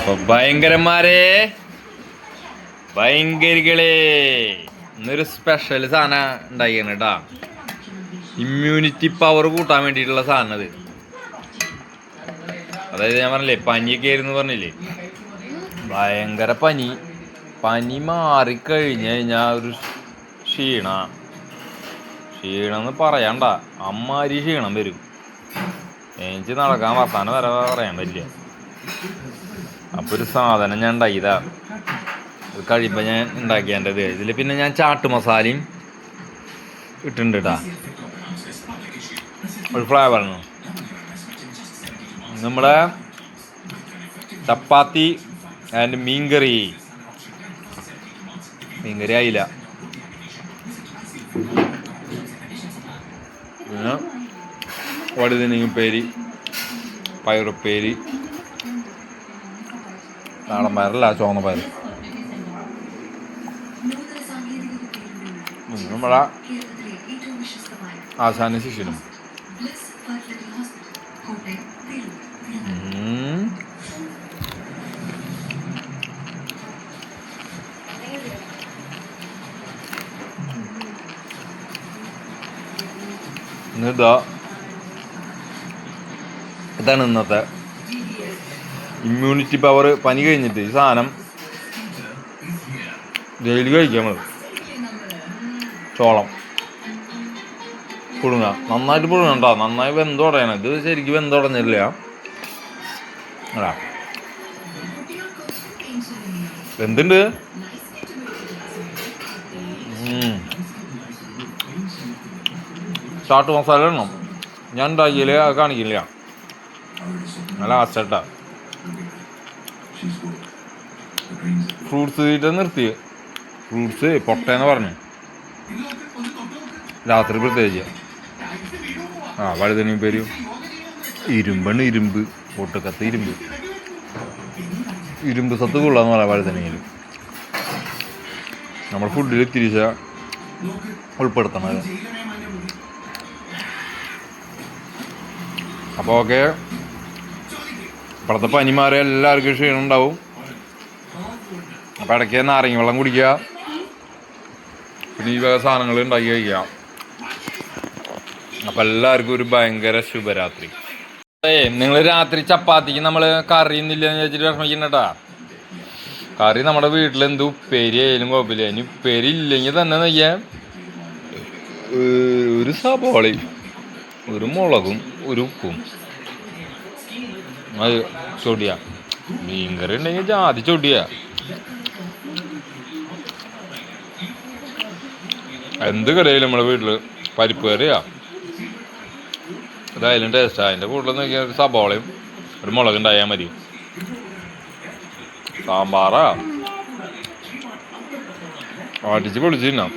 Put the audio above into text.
അപ്പൊ ഭയങ്കരന്മാരെ ഭയങ്കരികളെ ഇന്നൊരു സ്പെഷ്യൽ സാധനം ഉണ്ടാക്കിയാണ് കേട്ടാ. ഇമ്മ്യൂണിറ്റി പവർ കൂട്ടാൻ വേണ്ടിയിട്ടുള്ള സാധനം അത്. അതായത് ഞാൻ പറഞ്ഞില്ലേ പനിയൊക്കെ ആയിരുന്നു പറഞ്ഞില്ലേ, ഭയങ്കര പനി മാറിക്കഴിഞ്ഞ് കഴിഞ്ഞാൽ ഒരു ക്ഷീണമെന്ന് പറയണ്ട, അമ്മാരി ക്ഷീണം വരും. എനിക്ക് നടക്കാൻ വർത്താനം വരെ പറയാൻ പറ്റില്ല. അപ്പോൾ ഒരു സാധനം ഞാൻ ഉണ്ടാക്കിയതാ. ഇത് കഴിയുമ്പോൾ ഞാൻ ഉണ്ടാക്കിയത് ഇതിൽ. പിന്നെ ഞാൻ ചാട്ട് മസാലയും ഇട്ടിട്ടുണ്ട് കേട്ടാ, ഒരു ഫ്ലേവറിന്. നമ്മുടെ ചപ്പാത്തി ആൻഡ് മീൻകറി ആയില്ല. പിന്നെ വഴുതനങ്ങപ്പേരി, പയറുപ്പേരി, നാടൻ പയറല്ല ചുവന്ന പയർ, നമ്മളെ ആശാന ശിഷ്യനും. ഇതാണ് ഇന്നത്തെ ഇമ്മ്യൂണിറ്റി പവർ. പനി കഴിഞ്ഞിട്ട് ഈ സാധനം ഡെയിലി കഴിക്കാൻ മതി. ചോളം പുഴുങ്ങ, നന്നായിട്ട് പുഴുങ്ങണ്ട, നന്നായി വെന്തുടയണം. ഇത് ശരിക്കും വെന്തുടഞ്ഞില്ല അല്ല, വെന്തുണ്ട്. ചാട്ട് മസാല ഇടണം. ഞാൻ ഉണ്ടാക്കിയില്ലേ അത് കാണിക്കില്ല, നല്ല ആസ്റ്റട്ടാ. ഫ്രൂട്ട്സ് തീറ്റ നിർത്തി, ഫ്രൂട്ട്സ് പൊട്ടേന്ന് പറഞ്ഞു രാത്രി പ്രത്യേകിച്ച്. വഴുതനങ്ങപ്പേരും ഇരുമ്പ് പൊട്ടുക്കത്ത് ഇരുമ്പ് സത്ത് കൊള്ളാന്ന് പറയാം വഴുതനങ്ങയിൽ. നമ്മൾ ഫുഡിൽ തിരിച്ച ഉൾപ്പെടുത്തണം. അപ്പോൾ ഓക്കെ, ഇപ്പോഴത്തെ പനിമാരെ എല്ലാവർക്കും ക്ഷീണം ഉണ്ടാവും. അപ്പോൾ ഇടയ്ക്ക് നാരങ്ങ വെള്ളം കുടിക്കുക, പിന്നെ ഈ വക സാധനങ്ങൾ ഉണ്ടാക്കി കഴിക്കുക. അപ്പം എല്ലാവർക്കും ഒരു ഭയങ്കര ശുഭരാത്രി. നിങ്ങൾ രാത്രി ചപ്പാത്തിക്ക് നമ്മൾ കറി ഒന്നുമില്ലെന്ന് വെച്ചിട്ട് വിഷമിക്കണ്ടട്ടാ. കറി നമ്മുടെ വീട്ടിൽ എന്ത് ഉപ്പേരി ആയാലും കുഴപ്പമില്ല. ഇനി ഉപ്പേരി ഇല്ലെങ്കിൽ തന്നെ നെയ്യാൻ ഒരു സബോളയും ഒരു മുളകും ഒരു ഉപ്പും അത് ചൊടിയ. മീൻകറി ഉണ്ടെങ്കിൽ ജാതി ചൊടിയ. എന്ത് കറിയായാലും നമ്മുടെ വീട്ടിൽ പരിപ്പ് കറിയാ അതായാലും ടേസ്റ്റാ. അതിൻ്റെ കൂടുതൽ നോക്കിയാൽ ഒരു സബോളയും ഒരു മുളക് ഉണ്ടായാൽ മതി. സാമ്പാറാ അടിച്ച് പൊളിച്ച് തിന്നാം.